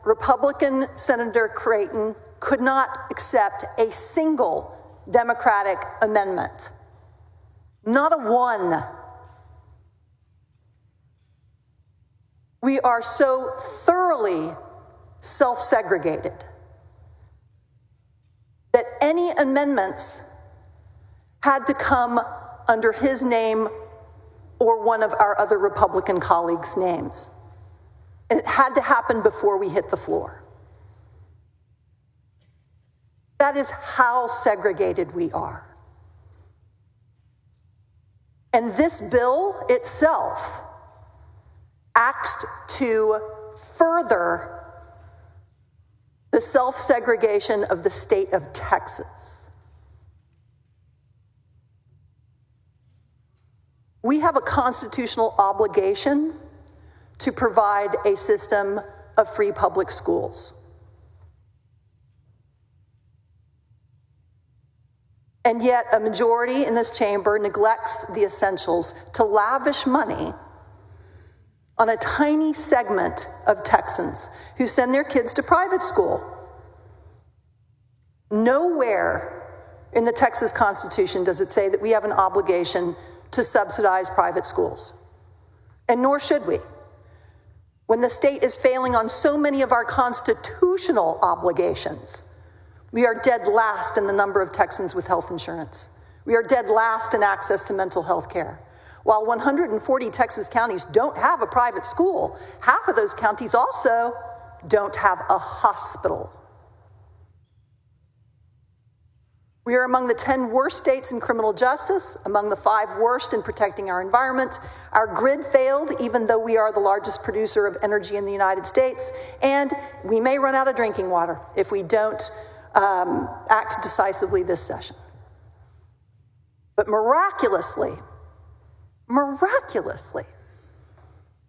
Republican Senator Creighton could not accept a single Democratic amendment. Not a one. We are so thoroughly self-segregated that any amendments had to come under his name or one of our other Republican colleagues' names. And it had to happen before we hit the floor. That is how segregated we are. And this bill itself acts to further the self-segregation of the state of Texas. We have a constitutional obligation to provide a system of free public schools. And yet a majority in this chamber neglects the essentials to lavish money on a tiny segment of Texans who send their kids to private school. Nowhere in the Texas Constitution does it say that we have an obligation to subsidize private schools, and nor should we. When the state is failing on so many of our constitutional obligations, we are dead last in the number of Texans with health insurance. We are dead last in access to mental health care. While 140 Texas counties don't have a private school, half of those counties also don't have a hospital. We are among the 10 worst states in criminal justice, among the 5 worst in protecting our environment. Our grid failed, even though we are the largest producer of energy in the United States, and we may run out of drinking water if we don't act decisively this session. But miraculously,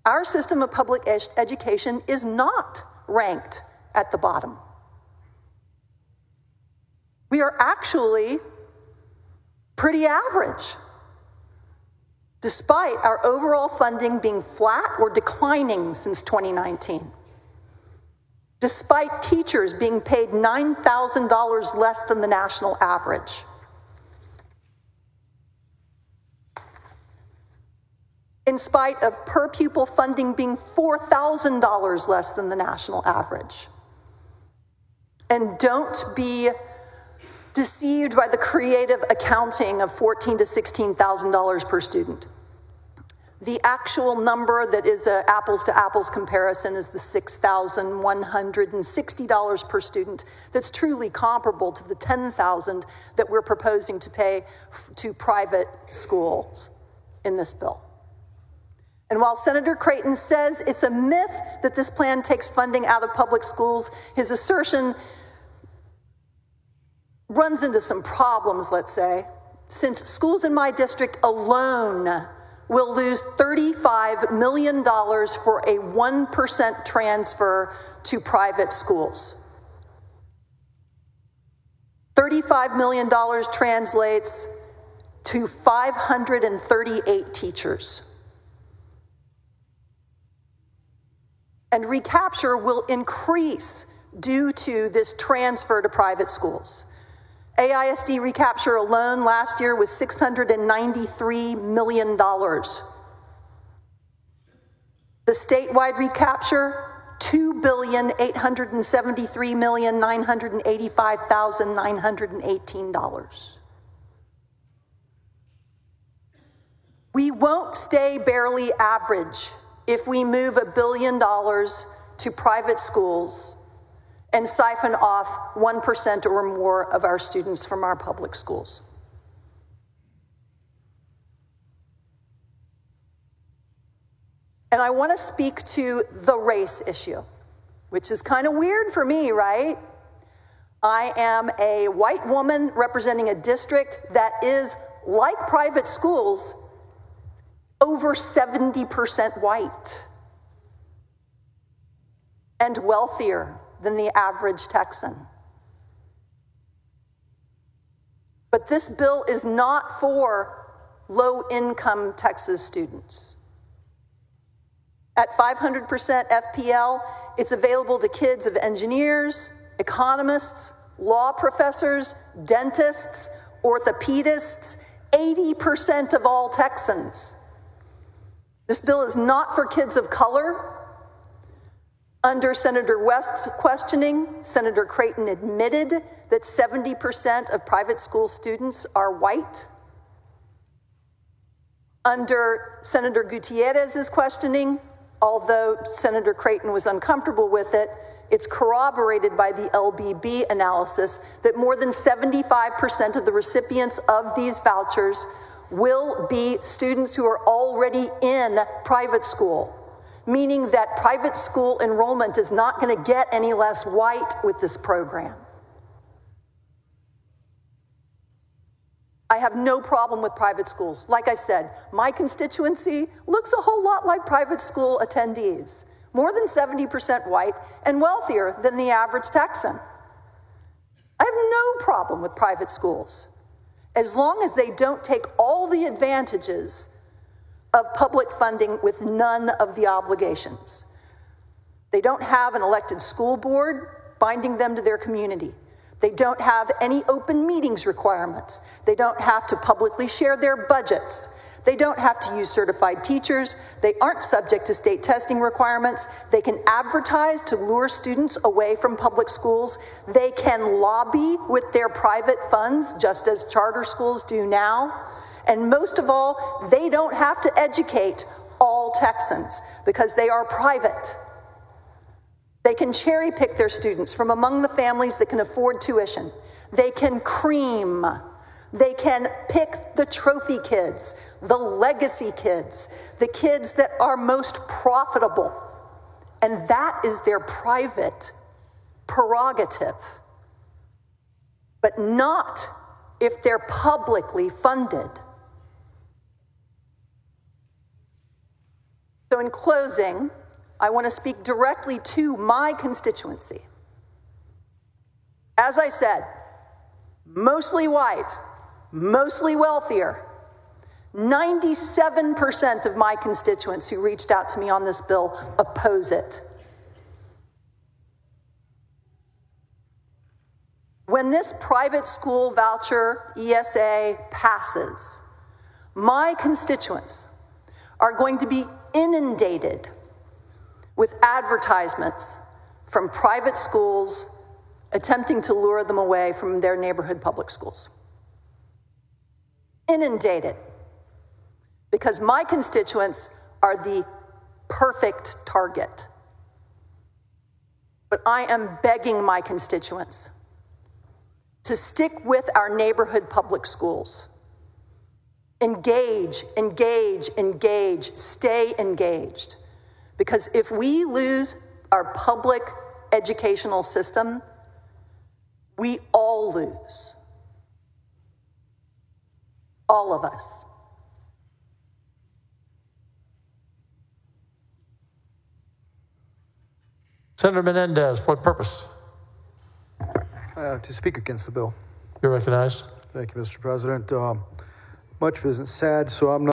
our system of public education is not ranked at the bottom. We are actually pretty average, despite our overall funding being flat or declining since 2019. Despite teachers being paid $9,000 less than the national average. In spite of per pupil funding being $4,000 less than the national average. And don't be deceived by the creative accounting of $14,000 to $16,000 per student. The actual number that is an apples to apples comparison is the $6,160 per student. That's truly comparable to the $10,000 that we're proposing to pay to private schools in this bill. And while Senator Creighton says it's a myth that this plan takes funding out of public schools, his assertion runs into some problems, let's say, since schools in my district alone will lose $35 million for a 1% transfer to private schools. $35 million translates to 538 teachers. And recapture will increase due to this transfer to private schools. AISD recapture alone last year was $693 million. The statewide recapture, $2,873,985,918. We won't stay barely average if we move $1 billion to private schools and siphon off 1% or more of our students from our public schools. And I want to speak to the race issue, which is kind of weird for me, right? I am a white woman representing a district that is, like private schools, over 70% white and wealthier than the average Texan. But this bill is not for low-income Texas students. At 500% FPL, it's available to kids of engineers, economists, law professors, dentists, orthopedists, 80% of all Texans. This bill is not for kids of color. Under Senator West's questioning, Senator Creighton admitted that 70% of private school students are white. Under Senator Gutierrez's questioning, although Senator Creighton was uncomfortable with it, it's corroborated by the LBB analysis that more than 75% of the recipients of these vouchers will be students who are already in private school, meaning that private school enrollment is not going to get any less white with this program. I have no problem with private schools. Like I said, my constituency looks a whole lot like private school attendees, more than 70% white and wealthier than the average Texan. I have no problem with private schools, as long as they don't take all the advantages of public funding with none of the obligations. They don't have an elected school board binding them to their community. They don't have any open meetings requirements. They don't have to publicly share their budgets. They don't have to use certified teachers. They aren't subject to state testing requirements. They can advertise to lure students away from public schools. They can lobby with their private funds, just as charter schools do now. And most of all, they don't have to educate all Texans because they are private. They can cherry pick their students from among the families that can afford tuition. They can cream. They can pick the trophy kids, the legacy kids, the kids that are most profitable. And that is their private prerogative. But not if they're publicly funded. So in closing, I want to speak directly to my constituency. As I said, mostly white, mostly wealthier. 97% of my constituents who reached out to me on this bill oppose it. When this private school voucher ESA passes, my constituents are going to be inundated with advertisements from private schools attempting to lure them away from their neighborhood public schools. Inundated. Because my constituents are the perfect target. But I am begging my constituents to stick with our neighborhood public schools. Engage, engage, engage, stay engaged. Because if we lose our public educational system, we all lose. All of us. Senator Menendez, for what purpose? To speak against the bill. You're recognized. Thank you, Mr. President. Much of it isn't sad, so I'm not